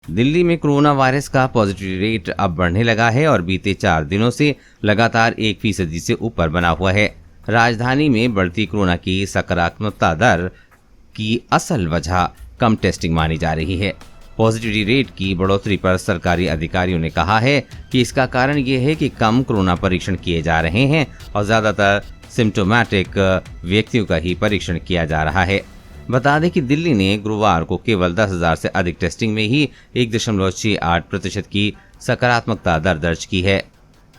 दिल्ली में corona virus का positive rate अब बढ़ने लगा है और बीते 4 दिनों से लगातार 1% से ऊपर बना हुआ है। राजधानी में बढ़ती कोरोना की सकारात्मकता दर की असल वजह कम टेस्टिंग मानी जा रही है। पॉजिटिविटी रेट की बढ़ोतरी पर सरकारी अधिकारियों ने कहा है कि इसका कारण ये है कि कम कोरोना परीक्षण किए जा रहे हैं और ज्यादातर सिम्टोमेटिक व्यक्तियों का ही परीक्षण किया जा रहा है। बता दें कि दिल्ली ने गुरुवार को केवल 10,000 से अधिक टेस्टिंग में ही 1.68% की सकारात्मकता दर दर्ज की है।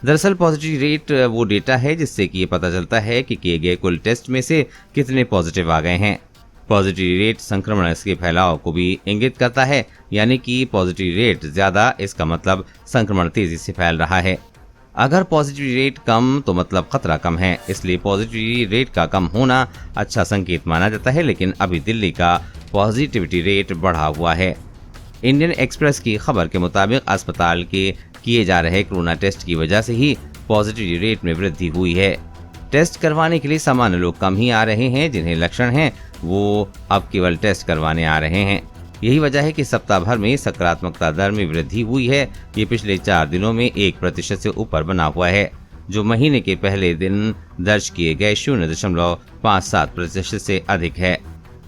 दरअसल पॉजिटिव रेट वो डेटा है जिससे कि ये पता चलता है कि किए गए कुल टेस्ट में से कितने पॉजिटिव आ गए हैं। पॉजिटिव रेट संक्रमण के फैलाव को भी इंगित करता है, यानी कि पॉजिटिव रेट ज्यादा इसका मतलब संक्रमण तेजी से फैल रहा है। अगर पॉजिटिव रेट कम तो मतलब खतरा कम है, इसलिए पॉजिटिव रेट का कम होना अच्छा संकेत माना जाता है। लेकिन अभी दिल्ली का पॉजिटिविटी रेट बढ़ा हुआ है। इंडियन एक्सप्रेस की खबर के मुताबिक अस्पताल के किए जा रहे कोरोना टेस्ट की वजह से ही पॉजिटिव रेट में वृद्धि हुई है। टेस्ट करवाने के लिए सामान्य लोग कम ही आ रहे हैं। जिन्हें लक्षण हैं वो अब केवल टेस्ट करवाने आ रहे हैं। यही वजह है कि सप्ताह भर में सकारात्मकता दर में वृद्धि हुई है। ये पिछले 4 दिनों में 1% से ऊपर बना हुआ है, जो महीने के पहले दिन दर्ज किए गए 0.57% से अधिक है।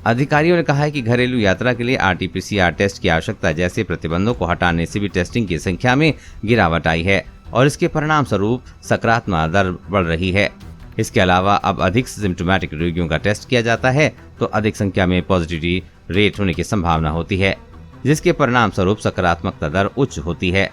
अधिकारियों ने कहा है कि घरेलू यात्रा के लिए RT-PCR टेस्ट की आवश्यकता जैसे प्रतिबंधों को हटाने से भी टेस्टिंग की संख्या में गिरावट आई है और इसके परिणाम स्वरूप सकारात्मक दर बढ़ रही है। इसके अलावा अब अधिक सिम्टोमेटिक रोगियों का टेस्ट किया जाता है तो अधिक संख्या में पॉजिटिविटी रेट होने की संभावना होती है, जिसके परिणाम स्वरूप सकारात्मकता दर उच्च होती है।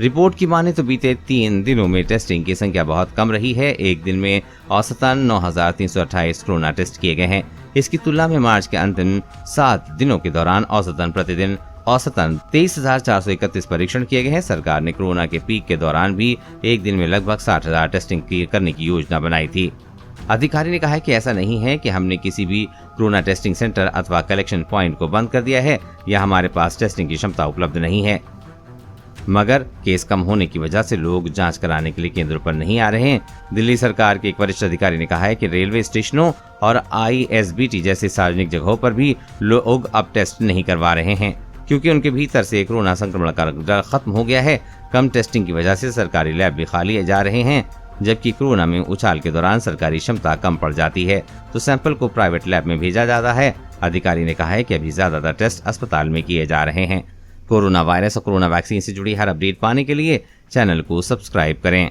रिपोर्ट की माने तो बीते 3 दिनों में टेस्टिंग की संख्या बहुत कम रही है। एक दिन में औसतन 9,328 कोरोना टेस्ट किए गए हैं। इसकी तुलना में मार्च के अंतिम 7 दिनों के दौरान प्रतिदिन 23,431 परीक्षण किए गए हैं। सरकार ने कोरोना के पीक के दौरान भी एक दिन में लगभग 60,000 टेस्टिंग करने की योजना बनाई थी। अधिकारी ने कहा है कि ऐसा नहीं है कि हमने किसी भी कोरोना टेस्टिंग सेंटर अथवा कलेक्शन पॉइंट को बंद कर दिया है या हमारे पास टेस्टिंग की क्षमता उपलब्ध नहीं है, मगर केस कम होने की वजह से लोग जांच कराने के लिए केंद्रों पर नहीं आ रहे हैं। दिल्ली सरकार के एक वरिष्ठ अधिकारी ने कहा है कि रेलवे स्टेशनों और ISBT जैसे सार्वजनिक जगहों पर भी लोग अब टेस्ट नहीं करवा रहे हैं, क्योंकि उनके भीतर से कोरोना संक्रमण का डर खत्म हो गया है। कम टेस्टिंग की वजह से सरकारी लैब भी खाली जा रहे हैं, जबकि कोरोना में उछाल के दौरान सरकारी क्षमता कम पड़ जाती है तो सैंपल को प्राइवेट लैब में भेजा जाता है। अधिकारी ने कहा है कि अभी ज्यादातर टेस्ट अस्पताल में किए जा रहे हैं। कोरोना वायरस और कोरोना वैक्सीन से जुड़ी हर अपडेट पाने के लिए चैनल को सब्सक्राइब करें।